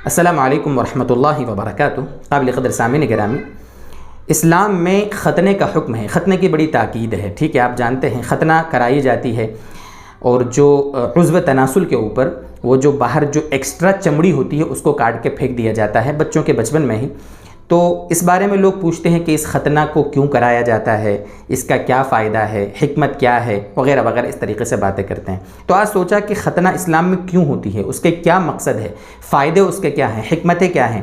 السلام علیکم ورحمۃ اللہ وبرکاتہ۔ قابل قدر سامعین گرامی، اسلام میں ختنے کا حکم ہے، ختنے کی بڑی تاکید ہے، ٹھیک ہے۔ آپ جانتے ہیں ختنہ کرائی جاتی ہے اور جو عضو تناسل کے اوپر وہ جو باہر جو ایکسٹرا چمڑی ہوتی ہے اس کو کاٹ کے پھینک دیا جاتا ہے بچوں کے بچپن میں ہی۔ تو اس بارے میں لوگ پوچھتے ہیں کہ اس ختنہ کو کیوں کرایا جاتا ہے، اس کا کیا فائدہ ہے، حکمت کیا ہے، وغیرہ وغیرہ، اس طریقے سے باتیں کرتے ہیں۔ تو آج سوچا کہ ختنہ اسلام میں کیوں ہوتی ہے، اس کے کیا مقصد ہے، فائدے اس کے کیا ہیں، حکمتیں کیا ہیں۔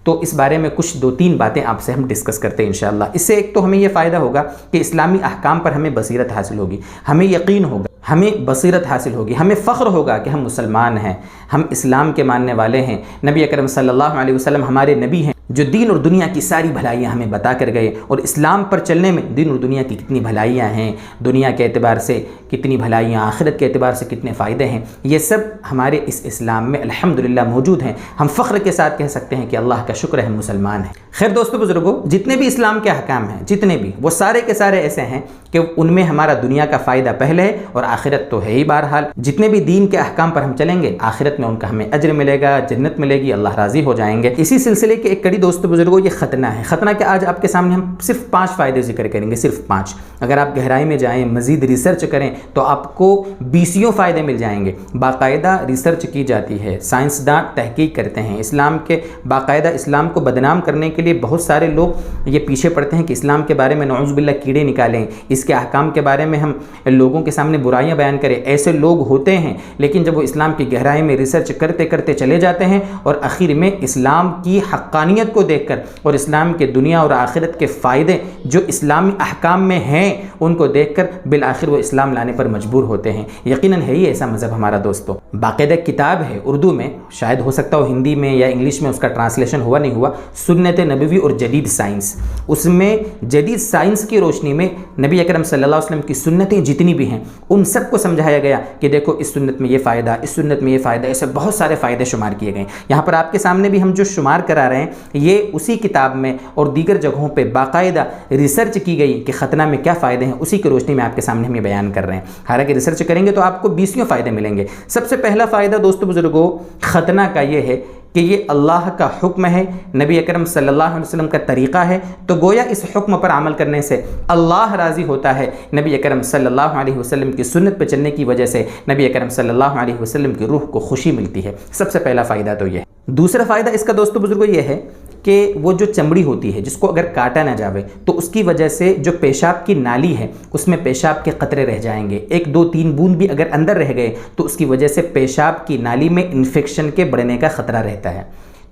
تو اس بارے میں کچھ 2-3 باتیں آپ سے ہم ڈسکس کرتے ہیں انشاءاللہ۔ اس سے ایک تو ہمیں یہ فائدہ ہوگا کہ اسلامی احکام پر ہمیں بصیرت حاصل ہوگی، ہمیں یقین ہوگا، ہمیں بصیرت حاصل ہوگی، ہمیں فخر ہوگا کہ ہم مسلمان ہیں، ہم اسلام کے ماننے والے ہیں۔ نبی اکرم صلی اللہ علیہ وسلم ہمارے نبی ہیں جو دین اور دنیا کی ساری بھلائیاں ہمیں بتا کر گئے، اور اسلام پر چلنے میں دین اور دنیا کی کتنی بھلائیاں ہیں، دنیا کے اعتبار سے کتنی بھلائیاں، آخرت کے اعتبار سے کتنے فائدے ہیں، یہ سب ہمارے اس اسلام میں الحمدللہ موجود ہیں۔ ہم فخر کے ساتھ کہہ سکتے ہیں کہ اللہ کا شکر ہے ہم مسلمان ہیں۔ خیر دوستو بزرگوں، جتنے بھی اسلام کے احکام ہیں، جتنے بھی، وہ سارے کے سارے ایسے ہیں کہ ان میں ہمارا دنیا کا فائدہ پہلے ہے اور آخرت تو ہے ہی۔ بہرحال جتنے بھی دین کے احکام پر ہم چلیں گے، آخرت میں ان کا ہمیں اجر ملے گا، جنت ملے گی، اللہ راضی ہو جائیں گے۔ اسی سلسلے کے ایک کڑی دوستو بزرگوں، یہ ختنہ ہے۔ ختنہ کے آج آپ کے سامنے ہم صرف 5 فائدے ذکر کریں گے، صرف 5۔ اگر آپ گہرائی میں جائیں، مزید ریسرچ کریں تو آپ کو 20 فائدے مل جائیں گے۔ باقاعدہ ریسرچ کی جاتی ہے، سائنسداں تحقیق کرتے ہیں، اسلام کے باقاعدہ اسلام کو بدنام کرنے کے لیے بہت سارے لوگ یہ پیچھے پڑتے ہیں کہ اسلام کے بارے میں نعوذ باللہ کیڑے نکالیں، اس کے احکام کے بارے میں ہم لوگوں کے سامنے برائیاں بیان کریں۔ ایسے لوگ ہوتے ہیں، لیکن جب وہ اسلام کی گہرائی میں ریسرچ کرتے کرتے چلے جاتے ہیں اور آخر میں اسلام کی حقانیت کو دیکھ کر اور اسلام کے دنیا اور آخرت کے فائدے جو اسلامی احکام میں ہیں ان کو دیکھ کر بالآخر وہ اسلام لانے پر مجبور ہوتے ہیں۔ یقیناً ہے ہی ایسا مذہب ہمارا دوستو۔ باقاعدہ کتاب ہے اردو میں، شاید ہو سکتا ہو ہندی میں یا انگلش میں اس کا ٹرانسلیشن ہوا نہیں ہوا، سنت نبوی اور جدید سائنس۔ اس میں جدید سائنس کی روشنی میں نبی اکرم صلی اللہ علیہ وسلم کی سنتیں جتنی بھی ہیں ان سب کو سمجھایا گیا کہ دیکھو اس سنت میں یہ فائدہ، اس سنت میں یہ فائدہ، ایسے بہت سارے فائدے شمار کیے گئے۔ یہاں پر آپ کے سامنے بھی ہم جو شمار کرا رہے ہیں یہ اسی کتاب میں اور دیگر جگہوں پہ باقاعدہ ریسرچ کی گئی کہ ختنہ میں کیا فائدے ہیں، اسی کی روشنی میں آپ کے سامنے ہم یہ بیان کر رہے ہیں۔ حالانکہ ریسرچ کریں گے تو آپ کو 20 فائدے ملیں گے۔ سب سے پہلا فائدہ دوستو بزرگوں ختنہ کا یہ ہے کہ یہ اللہ کا حکم ہے، نبی اکرم صلی اللہ علیہ وسلم کا طریقہ ہے، تو گویا اس حکم پر عمل کرنے سے اللہ راضی ہوتا ہے۔ نبی اکرم صلی اللہ علیہ وسلم کی سنت پہ چلنے کی وجہ سے نبی اکرم صلی اللہ علیہ وسلم کی روح کو خوشی ملتی ہے۔ سب سے پہلا فائدہ تو یہ ہے۔ دوسرا فائدہ اس کا دوستو بزرگوں یہ ہے کہ وہ جو چمڑی ہوتی ہے جس کو اگر کاٹا نہ جاوے تو اس کی وجہ سے جو پیشاب کی نالی ہے اس میں پیشاب کے قطرے رہ جائیں گے، 1-2-3 بوند بھی اگر اندر رہ گئے تو اس کی وجہ سے پیشاب کی نالی میں انفیکشن کے بڑھنے کا خطرہ رہتا ہے۔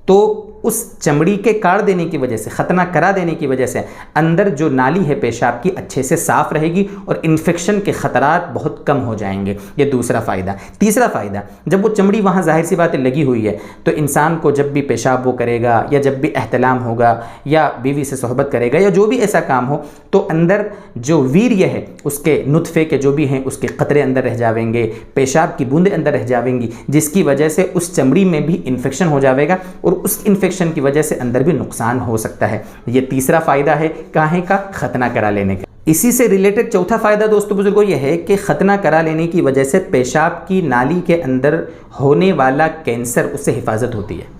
تو اس چمڑی کے کاٹ دینے کی وجہ سے، ختنہ کرا دینے کی وجہ سے اندر جو نالی ہے پیشاب کی اچھے سے صاف رہے گی اور انفیکشن کے خطرات بہت کم ہو جائیں گے۔ یہ دوسرا فائدہ۔ تیسرا فائدہ، جب وہ چمڑی وہاں ظاہر سی باتیں لگی ہوئی ہے تو انسان کو جب بھی پیشاب وہ کرے گا یا جب بھی احتلام ہوگا یا بیوی سے صحبت کرے گا یا جو بھی ایسا کام ہو تو اندر جو ویریہ ہے اس کے نطفے کے جو بھی ہیں اس کے قطرے اندر رہ جاویں گے، پیشاب کی بوندیں اندر رہ جاویں گی، جس کی وجہ سے اس چمڑی میں بھی انفیکشن ہو جاوے گا اور اس انفیکشن کی وجہ سے اندر بھی نقصان ہو سکتا ہے۔ یہ تیسرا فائدہ ہے کاہے کا، ختنہ کرا لینے کا۔ اسی سے ریلیٹڈ چوتھا فائدہ دوستو بزرگوں یہ ہے کہ ختنہ کرا لینے کی وجہ سے پیشاب کی نالی کے اندر ہونے والا کینسر اس سے حفاظت ہوتی ہے۔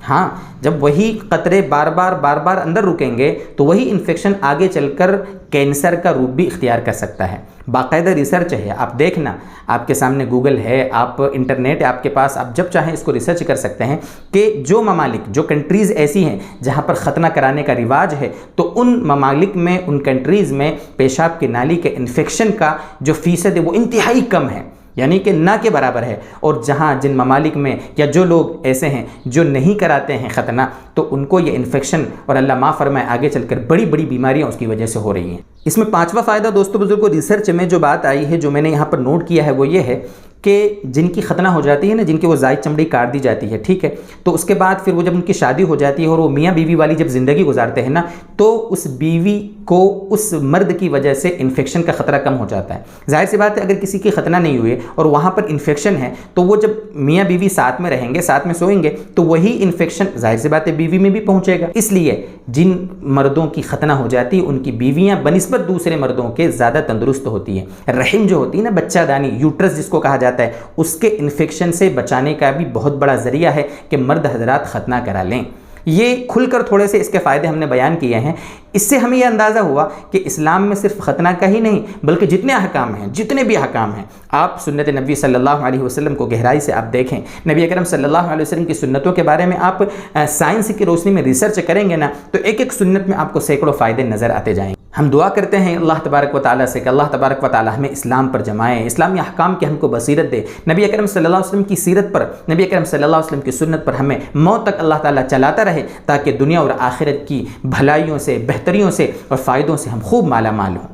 ہاں، جب وہی قطرے بار بار اندر رکیں گے تو وہی انفیکشن آگے چل کر کینسر کا روپ بھی اختیار کر سکتا ہے۔ باقاعدہ ریسرچ ہے، آپ دیکھنا، آپ کے سامنے گوگل ہے، آپ انٹرنیٹ ہے آپ کے پاس، آپ جب چاہیں اس کو ریسرچ کر سکتے ہیں کہ جو ممالک، جو کنٹریز ایسی ہیں جہاں پر ختنہ کرانے کا رواج ہے تو ان ممالک میں، ان کنٹریز میں پیشاب کی نالی کے انفیکشن کا جو فیصد ہے وہ انتہائی کم ہے، یعنی کہ نہ کے برابر ہے۔ اور جہاں جن ممالک میں یا جو لوگ ایسے ہیں جو نہیں کراتے ہیں ختنہ تو ان کو یہ انفیکشن اور اللہ معاف فرمائے آگے چل کر بڑی بڑی بیماریاں اس کی وجہ سے ہو رہی ہیں۔ اس میں 5واں فائدہ دوستو بزرگوں ریسرچ میں جو بات آئی ہے، جو میں نے یہاں پر نوٹ کیا ہے وہ یہ ہے کہ جن کی ختنہ ہو جاتی ہے نا، جن کی وہ زائد چمڑی کاٹ دی جاتی ہے، ٹھیک ہے، تو اس کے بعد پھر وہ جب ان کی شادی ہو جاتی ہے اور وہ میاں بیوی والی جب زندگی گزارتے ہیں نا تو اس بیوی کو اس مرد کی وجہ سے انفیکشن کا خطرہ کم ہو جاتا ہے۔ ظاہر سی بات ہے اگر کسی کی ختنہ نہیں ہوئی اور وہاں پر انفیکشن ہے تو وہ جب میاں بیوی ساتھ میں رہیں گے، ساتھ میں سوئیں گے تو وہی انفیکشن ظاہر سی بات ہے بیوی میں بھی پہنچے گا۔ اس لیے جن مردوں کی ختنہ ہو جاتی ہے ان کی بیویاں بنسبت دوسرے مردوں کے زیادہ تندرست ہوتی ہیں۔ رحم جو ہوتی ہے نا، بچہ دانی، یوٹرس جس کو کہا جاتا جاتا ہے اس کے انفیکشن سے بچانے کا بھی بہت بڑا ذریعہ ہے کہ مرد حضرات ختنہ کرا لیں۔ یہ کھل کر تھوڑے سے اس کے فائدے ہم نے بیان کیے ہیں۔ اس سے ہمیں یہ اندازہ ہوا کہ اسلام میں صرف ختنہ کا ہی نہیں بلکہ جتنے احکام ہیں، جتنے بھی احکام ہیں، آپ سنت نبی صلی اللہ علیہ وسلم کو گہرائی سے آپ دیکھیں، نبی اکرم صلی اللہ علیہ وسلم کی سنتوں کے بارے میں آپ سائنس کی روشنی میں ریسرچ کریں گے نا تو ایک ایک سنت میں آپ کو سینکڑوں فائدے نظر آتے جائیں گے۔ ہم دعا کرتے ہیں اللہ تبارک و تعالیٰ سے کہ اللہ تبارک و تعالیٰ ہمیں اسلام پر جمائے، اسلامی احکام کی ہم کو بصیرت دے، نبی اکرم صلی اللہ علیہ وسلم کی سیرت پر، نبی اکرم صلی اللہ علیہ وسلم کی سنت پر ہمیں موت تک اللہ تعالیٰ چلاتا رہے تاکہ دنیا اور آخرت کی بھلائیوں سے، بہتریوں سے اور فائدوں سے ہم خوب مالا مال ہوں۔